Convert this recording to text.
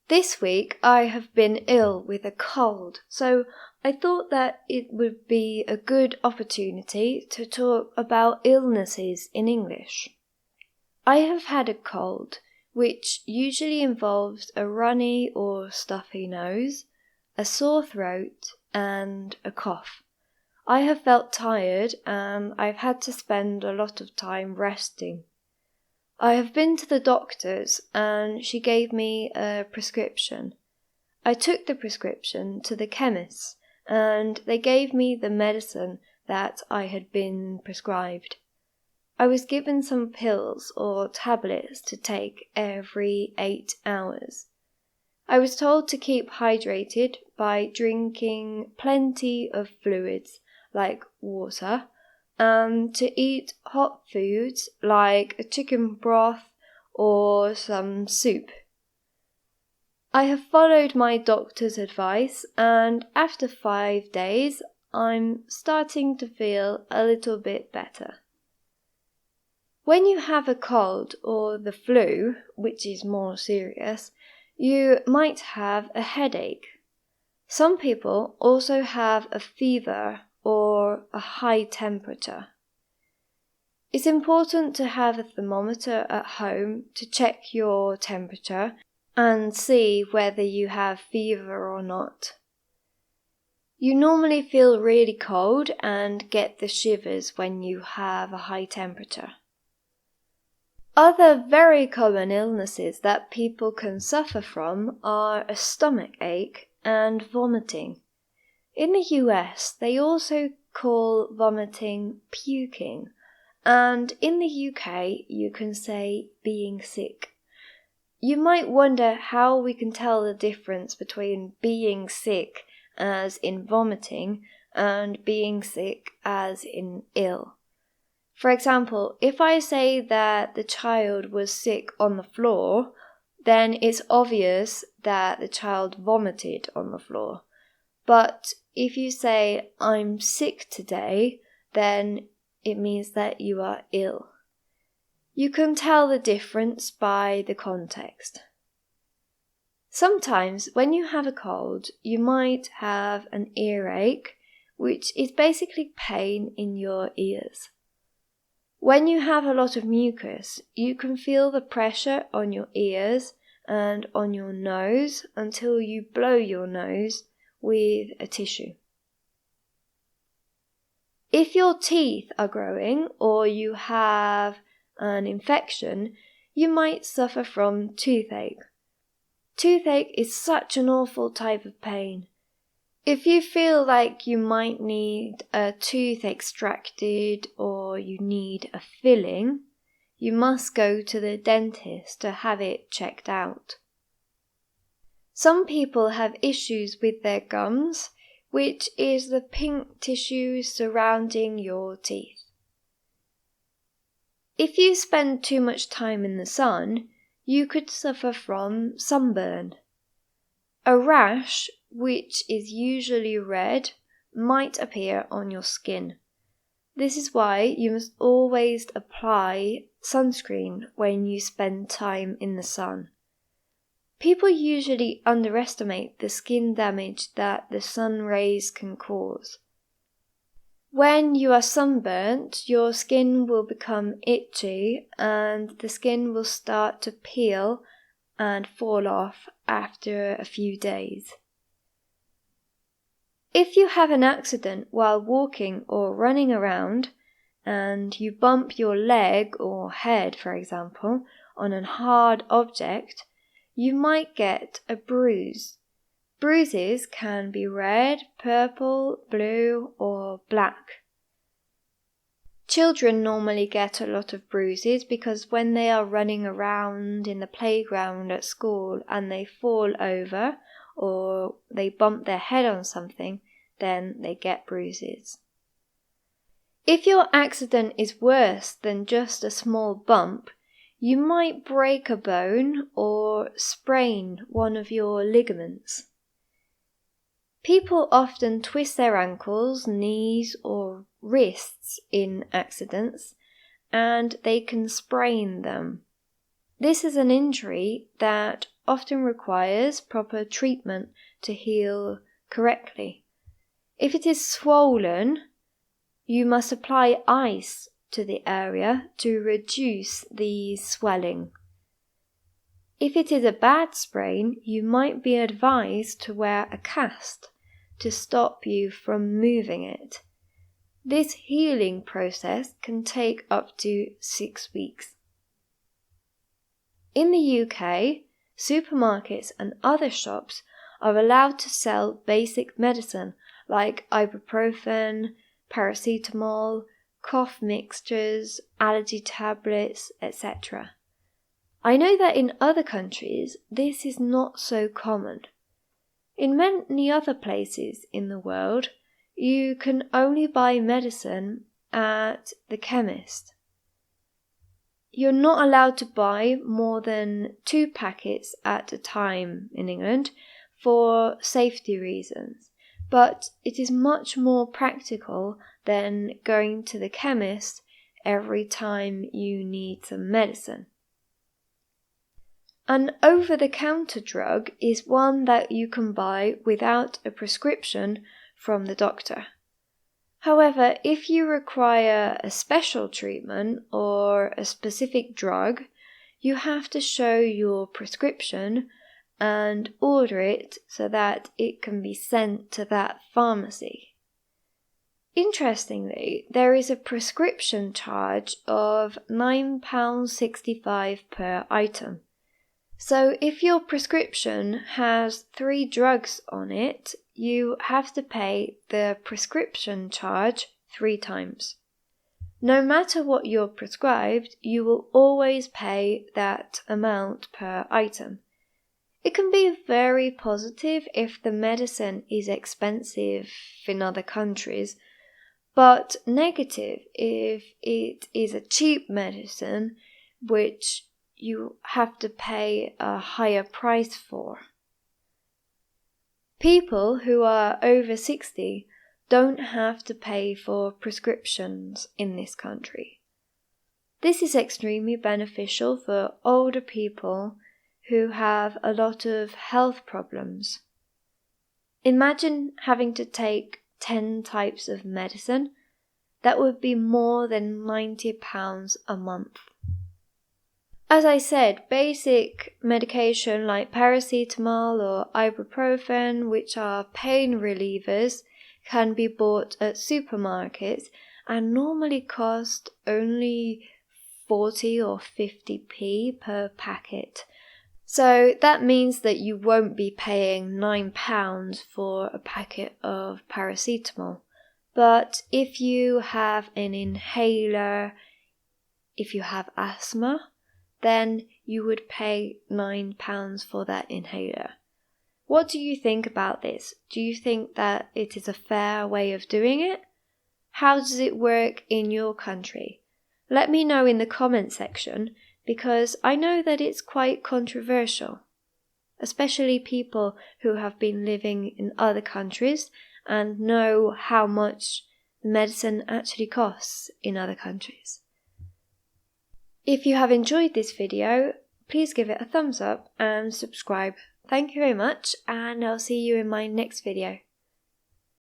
This week I have been ill with a cold, so I thought that it would be a good opportunity to talk about illnesses in English. I have had a cold, which usually involves a runny or stuffy nose, a sore throat, and a cough. I have felt tired and I've had to spend a lot of time resting. I have been to the doctor's and she gave me a prescription. I took the prescription to the chemist's and they gave me the medicine that I had been prescribed. I was given some pills or tablets to take every 8 hours. I was told to keep hydrated by drinking plenty of fluids like water, and to eat hot foods like a chicken broth or some soup. I have followed my doctor's advice and after 5 days I'm starting to feel a little bit better. When you have a cold or the flu, which is more serious, you might have a headache. Some people also have a fever or a high temperature. It's important to have a thermometer at home to check your temperature and see whether you have fever or not. You normally feel really cold and get the shivers when you have a high temperature. Other very common illnesses that people can suffer from are a stomach ache and vomiting. In the US, they also call vomiting puking, and in the UK, you can say being sick. You might wonder how we can tell the difference between being sick as in vomiting and being sick as in ill. For example, if I say that the child was sick on the floor, then it's obvious that the child vomited on the floor. But if you say, I'm sick today, then it means that you are ill. You can tell the difference by the context. Sometimes when you have a cold, you might have an earache, which is basically pain in your ears. When you have a lot of mucus, you can feel the pressure on your ears and on your nose until you blow your nose with a tissue. If your teeth are growing or you have an infection, you might suffer from toothache. Toothache is such an awful type of pain. If you feel like you might need a tooth extracted or you need a filling, you must go to the dentist to have it checked out. Some people have issues with their gums, which is the pink tissue surrounding your teeth. If you spend too much time in the sun, you could suffer from sunburn. A rash, which is usually red, might appear on your skin. This is why you must always apply sunscreen when you spend time in the sun. People usually underestimate the skin damage that the sun rays can cause. When you are sunburnt, your skin will become itchy and the skin will start to peel and fall off after a few days. If you have an accident while walking or running around and you bump your leg or head, for example, on a hard object, you might get a bruise. Bruises can be red, purple, blue, or black. Children normally get a lot of bruises because when they are running around in the playground at school and they fall over or they bump their head on something, then they get bruises. If your accident is worse than just a small bump, you might break a bone or sprain one of your ligaments. People often twist their ankles, knees, or wrists in accidents, and they can sprain them. This is an injury that often requires proper treatment to heal correctly. If it is swollen, you must apply ice to the area to reduce the swelling. If it is a bad sprain, you might be advised to wear a cast to stop you from moving it. This healing process can take up to 6 weeks. In the UK, supermarkets and other shops are allowed to sell basic medicine like ibuprofen, paracetamol, cough mixtures, allergy tablets, etc. I know that in other countries this is not so common. In many other places in the world, you can only buy medicine at the chemist. You're not allowed to buy more than 2 packets at a time in England for safety reasons, but it is much more practical than going to the chemist every time you need some medicine. An over-the-counter drug is one that you can buy without a prescription from the doctor. However, if you require a special treatment or a specific drug, you have to show your prescription and order it so that it can be sent to that pharmacy. Interestingly, there is a prescription charge of £9.65 per item. So if your prescription has 3 drugs on it, you have to pay the prescription charge 3 times. No matter what you're prescribed, you will always pay that amount per item. It can be very positive if the medicine is expensive in other countries, but negative if it is a cheap medicine which you have to pay a higher price for. People who are over 60 don't have to pay for prescriptions in this country. This is extremely beneficial for older people who have a lot of health problems. Imagine having to take 10 types of medicine. That would be more than £90 a month. As I said, basic medication like paracetamol or ibuprofen, which are pain relievers, can be bought at supermarkets and normally cost only 40 or 50p per packet. So that means that you won't be paying £9 for a packet of paracetamol. But if you have an inhaler, if you have asthma, then you would pay £9 for that inhaler. What do you think about this? Do you think that it is a fair way of doing it? How does it work in your country? Let me know in the comment section, because I know that it's quite controversial, especially people who have been living in other countries and know how much medicine actually costs in other countries. If you have enjoyed this video, please give it a thumbs up and subscribe. Thank you very much, and I'll see you in my next video.